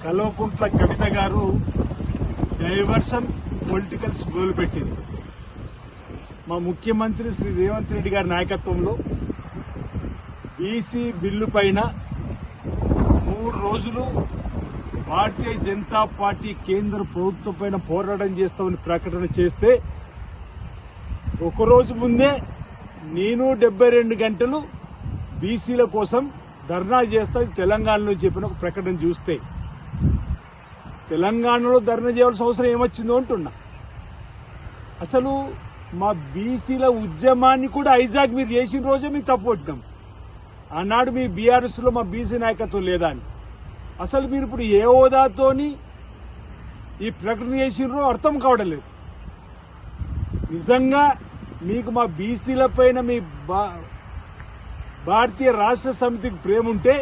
కల్వకుంట్ల కవిత గారు diversion politicals మొదలుపెట్టింది. మా ముఖ్యమంత్రి శ్రీ రేవంత్ రెడ్డి గారి నాయకత్వంలో బీసీ బిల్లు పైన 3 రోజులు భారతీయ జనతా పార్టీ కేంద్ర ప్రభుత్వం పైన పోరాటం చేస్తామని ప్రకటన చేస్తే ఒకరోజు ముందే నేను 72 గంటలు బీసీల కోసం ధర్నా చేస్తా తెలంగాణలో చెప్పిన ఒక ప్రకటన చూస్తే తెలంగాణలో ధర్నా చేయాల్సిన అవసరం ఏమొచ్చిందో అంటున్నా. అసలు మా బీసీల ఉద్యమాన్ని కూడా హైజాక్ మీరు చేసిన రోజే మీకు తప్పొట్టినాం. ఆనాడు మీ బీఆర్ఎస్ లో మా బీసీ నాయకత్వం లేదా అని. అసలు మీరు ఇప్పుడు ఏ హోదాతోని ఈ ప్రకటన చేసినో అర్థం కావడం లేదు. నిజంగా మీకు మా బీసీల పైన మీ భారతీయ రాష్ట్ర సమితికి ప్రేమ ఉంటే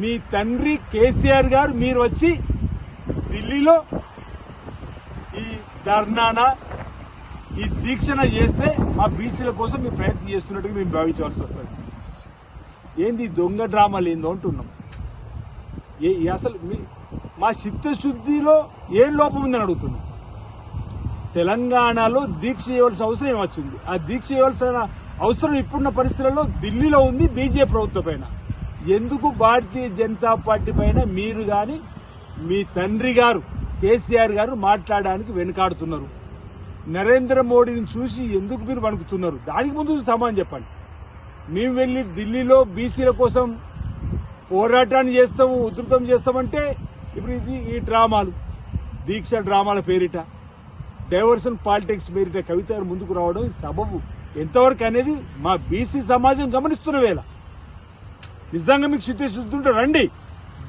మీ తండ్రి కేసీఆర్ గారు మీరు వచ్చి ఢిల్లీలో ఈ ధర్నాన ఈ దీక్షణ చేస్తే మా బీసీల కోసం మీరు ప్రయత్నం చేస్తున్నట్టుగా మేము భావించవలసి వస్తుంది. ఏంది దొంగ డ్రామాలు ఏందో అంటున్నాం. అసలు మా చిత్తశుద్ధిలో ఏం లోపం ఉందని అడుగుతున్నాం. తెలంగాణలో దీక్ష చేయవలసిన అవసరం ఏమొచ్చింది? ఆ దీక్ష చేయవలసిన అవసరం ఇప్పుడున్న పరిస్థితులలో ఢిల్లీలో ఉంది బీజేపీ ప్రభుత్వం పైన. ఎందుకు భారతీయ జనతా పార్టీ పైన మీరు గాని మీ తండ్రి గారు కేసీఆర్ గారు మాట్లాడడానికి వెనుకాడుతున్నారు? నరేంద్ర మోడీని చూసి ఎందుకు మీరు వణుకుతున్నారు? దానికి ముందు సమాధానం చెప్పండి. మేము వెళ్లి ఢిల్లీలో బీసీల కోసం పోరాటాన్ని చేస్తాము, ఉధృతం చేస్తామంటే ఇప్పుడు ఈ డ్రామాలు, దీక్ష డ్రామాల పేరిట, డైవర్షన్ పాలిటిక్స్ పేరిట కవిత గారు ముందుకు రావడం సబబు ఎంతవరకు అనేది మా బీసీ సమాజం గమనిస్తున్న వేళ. నిజంగా మీకు చిత్తశుద్ధి ఉంటే రండి.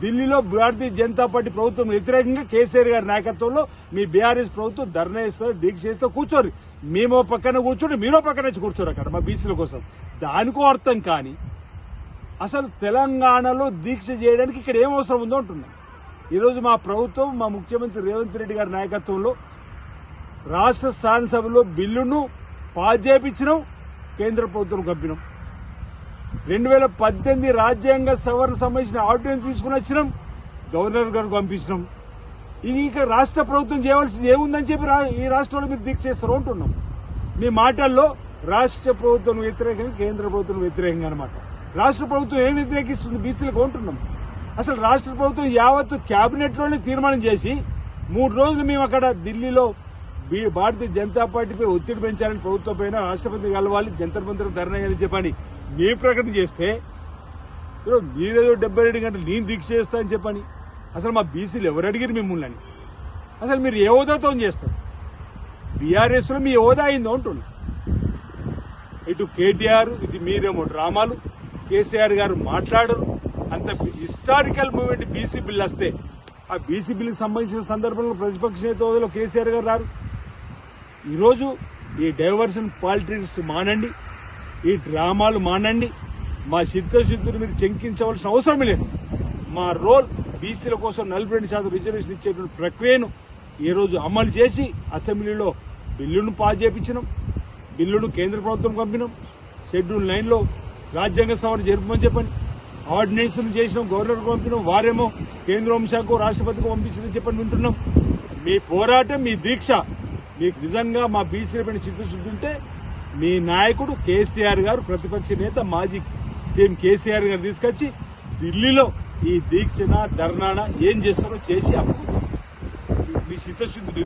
ఢిల్లీలో భారతీయ జనతా పార్టీ ప్రభుత్వం వ్యతిరేకంగా కేసీఆర్ గారి నాయకత్వంలో మీ బీఆర్ఎస్ ప్రభుత్వం ధర్నా చేస్తారు, దీక్ష చేస్తే కూర్చోరు. మేమో పక్కన కూర్చోండి, మీరో పక్కన వచ్చి కూర్చోరు అక్కడ మా బీసీల కోసం. దానికో అర్థం కానీ అసలు తెలంగాణలో దీక్ష చేయడానికి ఇక్కడ ఏం అవసరం ఉందో అంటున్నాం. ఈరోజు మా ప్రభుత్వం మా ముఖ్యమంత్రి రేవంత్ రెడ్డి గారి నాయకత్వంలో రాష్ట్ర శాసనసభలో బిల్లును పాస్ చేయించినాం, కేంద్ర ప్రభుత్వం పంపినాం. 2018 రాజ్యాంగ సవరణ సంబంధించిన ఆర్డినెన్స్ తీసుకుని వచ్చినాం, గవర్నర్ గారికి పంపించినాం. ఇది ఇక రాష్ట్ర ప్రభుత్వం చేయవలసింది ఏముందని చెప్పి ఈ రాష్ట్రంలో మీరు దీక్ష చేస్తారు అంటున్నాం. మీ మాటల్లో రాష్ట్ర ప్రభుత్వం వ్యతిరేకంగా కేంద్ర ప్రభుత్వం వ్యతిరేకంగా అనమాట. రాష్ట్ర ప్రభుత్వం ఏం వ్యతిరేకిస్తుంది బీసీలకు అంటున్నాం. అసలు రాష్ట్ర ప్రభుత్వం యావత్తు కేబినెట్ లోనే తీర్మానం చేసి 3 రోజులు మేము అక్కడ ఢిల్లీలో భారతీయ జనతా పార్టీపై ఒత్తిడి పెంచాలని ప్రభుత్వం పైన రాష్ట్రపతి కలవాలి, జంతర్ మంతర్ ధర్నా చేయాలని చెప్పని మేము ప్రకటన చేస్తే మీరేదో 72 గంటలు నేను దీక్ష చేస్తా అని చెప్పని అసలు మా బీసీలు ఎవరు అడిగారు మిమ్మల్ని అని? అసలు మీరు ఏ హోదాతో చేస్తారు? బీఆర్ఎస్ లో మీ హోదా అయిందో అంటున్నా. ఇటు కేటీఆర్, ఇటు మీరేమో డ్రామాలు, కేసీఆర్ గారు మాట్లాడరు. అంత హిస్టారికల్ మూవ్మెంట్ బీసీ బిల్ వస్తే ఆ బీసీ బిల్లుకి సంబంధించిన సందర్భంలో ప్రతిపక్ష నేత హోదాలో కేసీఆర్ గారు రారు. ఈరోజు ఈ డైవర్షన్ పాలిటిక్స్ మానండి, ఈ డ్రామాలు మానండి. మా చిత్తశుద్ధిని మీరు శంకించవలసిన అవసరం లేదు. మా రోల్ బీసీల కోసం 42% రిజర్వేషన్ ఇచ్చేటువంటి ప్రక్రియను ఈ రోజు అమలు చేసి అసెంబ్లీలో బిల్లును పాస్ చేయించినాం, బిల్లును కేంద్ర ప్రభుత్వం పంపినాం. షెడ్యూల్ 9లో రాజ్యాంగ సవరణ జరుపుమని చెప్పండి, ఆర్డినెన్స్ చేసినాం, గవర్నర్కు పంపినాం. వారేమో కేంద్ర హోంశాఖకు రాష్ట్రపతికి పంపించిందని చెప్పని వింటున్నాం. మీ పోరాటం, మీ దీక్ష మీకు నిజంగా మా బీసీల పైన చిత్తశుద్ధి ఉంటే మీ నాయకుడు కేసీఆర్ గారు, ప్రతిపక్ష నేత మాజీ సీఎం కేసీఆర్ గారు తీసుకొచ్చి ఢిల్లీలో ఈ దీక్షన ధర్నాన ఏం చేస్తారో చేసి అప్పుడు మీ చిత్తశుద్ధి